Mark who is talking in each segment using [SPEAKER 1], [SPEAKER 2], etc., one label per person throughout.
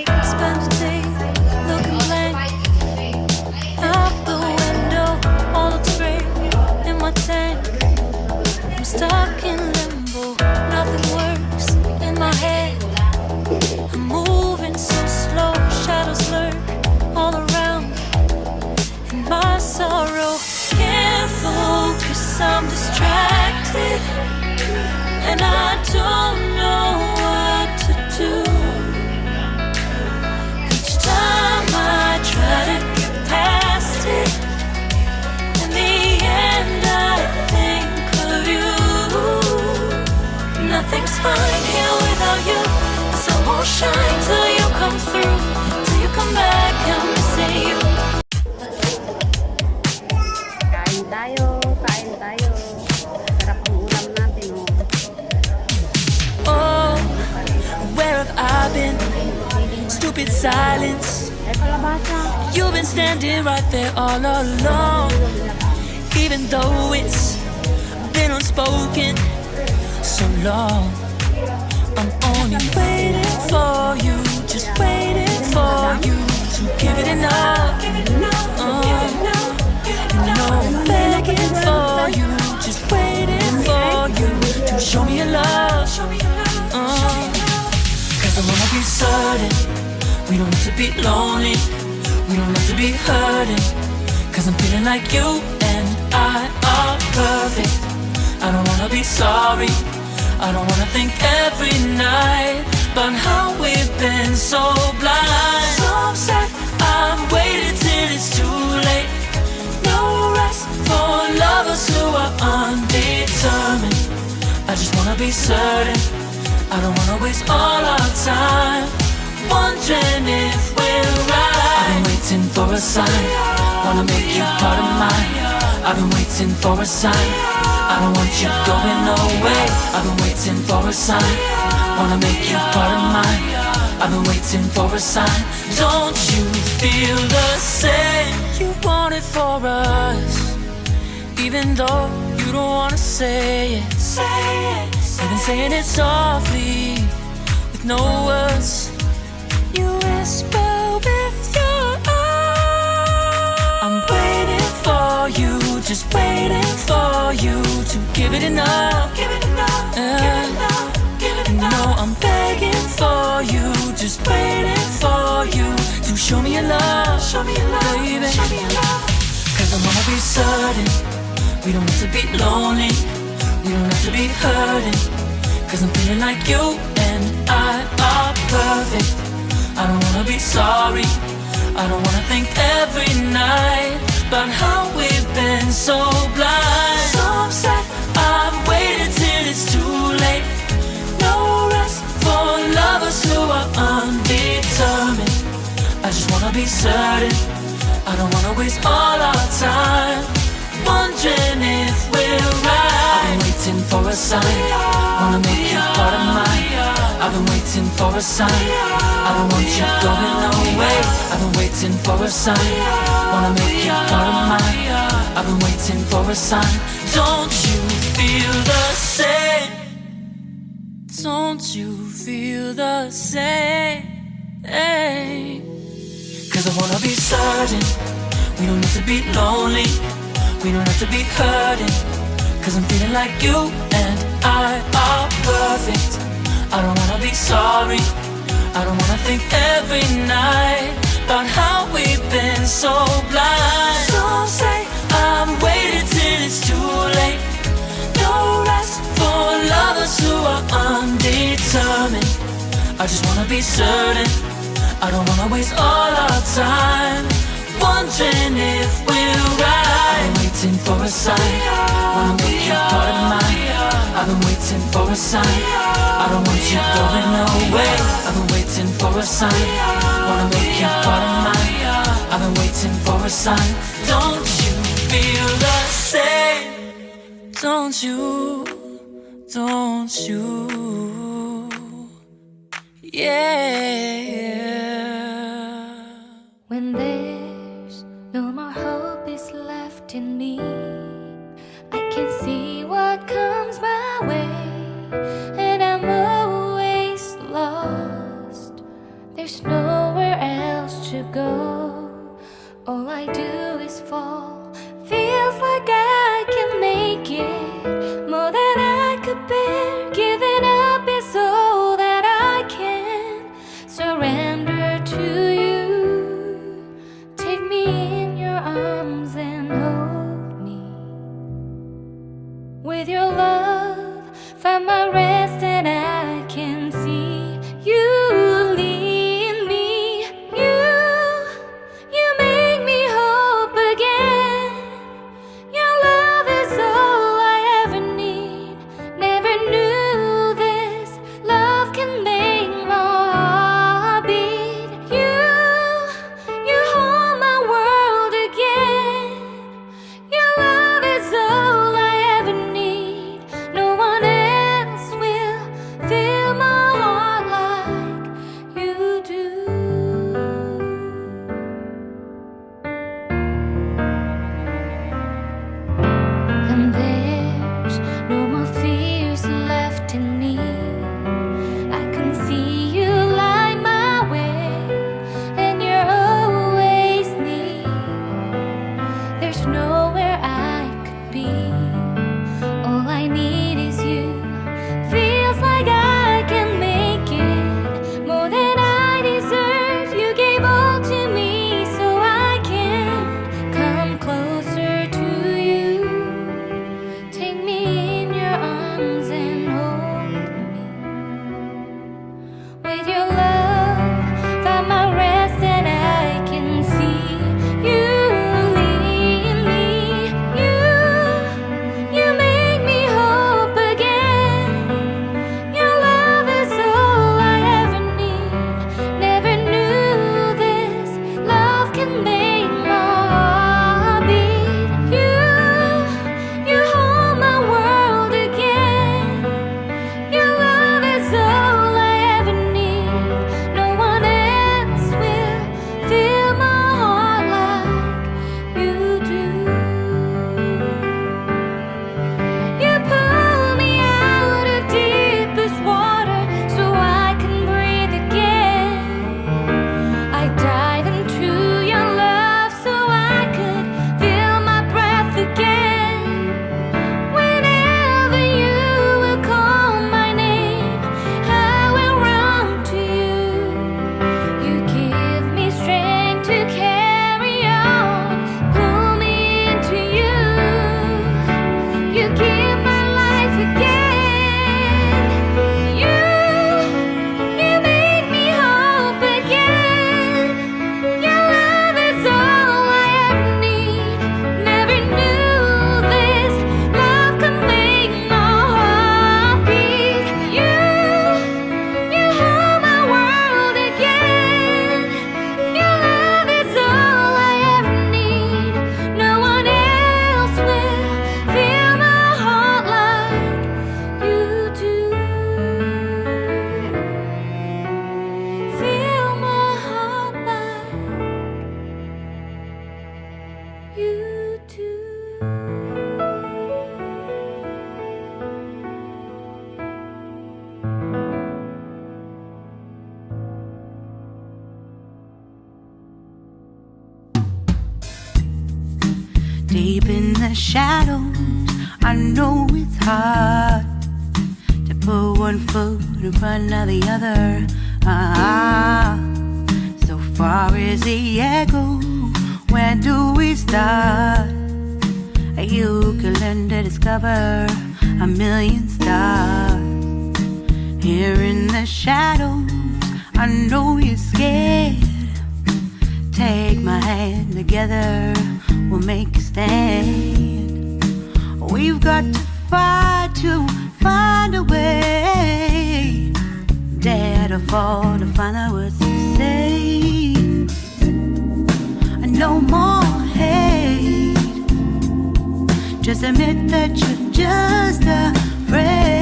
[SPEAKER 1] Spend a day looking blank out the window. All looks great in my tank. I'm stuck in limbo. Nothing works in my head. I'm moving so slow. Shadows lurk all around. And my sorrow can't focus. I'm distracted, and I don't know what to do. Each time I try to get past it, in the end I think of you. Nothing's fine here without you. The sun won't shine till you come through. Till you come back, I'm missing you.
[SPEAKER 2] Kain tayo, kain tayo. Sarap ang ulam natin, oh.
[SPEAKER 1] Oh, where have I been? Stupid silence.
[SPEAKER 2] Ay, kalabasa.
[SPEAKER 1] You've been standing right there all along. Even though it's been unspoken so long, I'm only waiting for you, just waiting for you to give it enough. You know I'm begging for you, just waiting for you to show me your love. Cause I wanna be certain we don't have to be lonely, we don't have to be hurting. Cause I'm feeling like you and I are perfect. I don't wanna be sorry, I don't wanna think every night about how we've been so blind. So upset, I've waited till it's too late. No rest for lovers who are undetermined. I just wanna be certain, I don't wanna waste all our time wondering if we're right. I've been waiting for a sign, wanna make you part of mine. I've been waiting for a sign, I don't want you going away. I've been waiting for a sign, wanna make you part of mine. I've been waiting for a sign. Don't you feel the same? You want it for us, even though you don't wanna say it. You've been saying it softly, with no words. You whisper with your eyes. I'm waiting for you, just waiting for you to give it enough. No, I'm begging for you, just waiting for you to show me your love, baby. Cause I wanna be certain we don't have to be lonely, we don't have to be hurting. Cause I'm feeling like you and I are perfect. I don't wanna be sorry, I don't wanna think every night about how we've been so blind. So upset, I've waited till it's too late. No rest for lovers who are undetermined. I just wanna be certain, I don't wanna waste all our time wondering if we're right. I've been waiting for a sign, wanna make you part of mine. I've been waiting for a sign, I don't want you going away. I've been waiting for a sign, wanna make you part of mine. I've been waiting for a sign. Don't you feel the same? Don't you feel the same? Cause I wanna be certain we don't have to be lonely, we don't have to be hurting. Cause I'm feeling like you and I are perfect. I don't wanna be sorry, I don't wanna think every night about how we've been so blind. Some say I've waited till it's too late. No rest for lovers who are undetermined. I just wanna be certain, I don't wanna waste all our time wondering if we're right. I've been waiting for a sign, wanna make you part of mine. I've been waiting for a sign, I don't want you going away. I've been waiting for a sign, wanna make you part of mine. I've been waiting for a sign. Don't you feel the same? Don't you, don't you? Yeah.
[SPEAKER 3] When there's no more hope is left in me, I can see what comes my way, and I'm always lost. There's no go. All I do is fall. Feels like I can make it more than I could bear. Giving up is all that I can surrender to you. Take me in your arms and hold me. With your love, find my rest and I can see you lead me. You make me hope again. Your love is all I ever need. Never knew this love can make my heart beat. You hold my world again. Your love is all I ever need. No one else will fill my heart like you do. And there's no more fears left in me. I can see you light my way, and you're always near. There's nowhere I could be. All I need is you. Feels like I can make it more than I deserve. You gave all to me so I can come closer to you. Take me in your arms and hold me. With your love, find my rest and I can see you lead me. You make me hope again. Your love is all I ever need. Never knew this love can make my heart beat. You hold my world again. Your love is all I ever need. No one else will fill my heart like you do. You pull me out of deepest water so I can breathe again. I dive into your love so I could feel my breath again. Whenever you will call my name, I will run to you. You give me strength to carry on. Pull me into you. You give my life again. You make me hope again. Your love is all I ever need. Never knew this love could make my heart beat. You hold my world again. Your love is all I ever need. No one else will fill my heart like you do. Fill my heart like you do.
[SPEAKER 4] Deep in the shadows, I know it's hard to put one foot in front of the other. So far as the echo, where do we start? You can learn to discover a million stars. Here in the shadows, I know you're scared. Take my hand, together we'll make a stand. We've got to fight to find a way. Dare to fall to find out what to say. No more hate. Just admit that you're just afraid.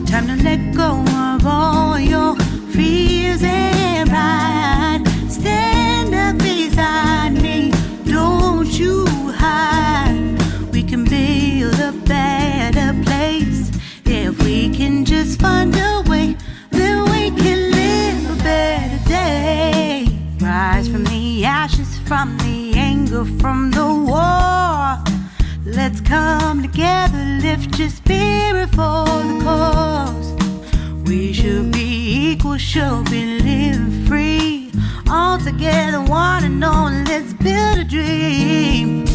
[SPEAKER 4] Time to let go of all your fears and pride. Stand up beside me, don't you hide. We can build a better place if we can just find a way. Then we can live a better day. anger from the war. Let's come together, lift your spirit for the cause. We should be equal, should be living free. All together, one and all, let's build a dream.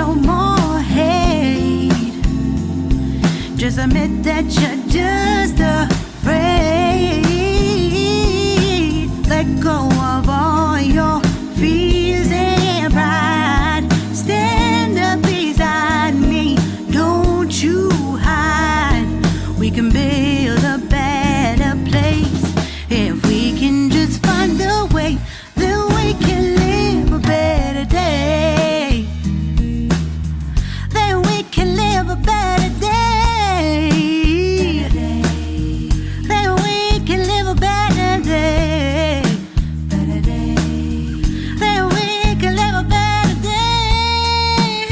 [SPEAKER 4] No more hate. Just admit that you're just afraid. Let go of all your fears and pride. Stand up beside me, don't you hide. We can build a better place if we can just find a way. Then we can live a better day. Then we can live a better day. Then we can live a better day. Then we can live a better day.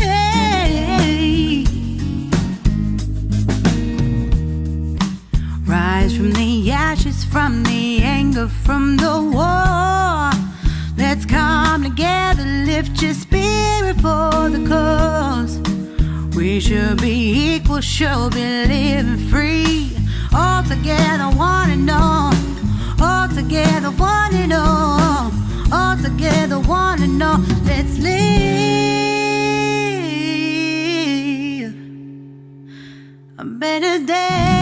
[SPEAKER 4] Rise from the ashes, from the anger, from the war. Let's come together, lift your spirit for the cause. We should be equal, should be living free. All together, one and all. All together, one and all. All together, one and all. Let's live a better day.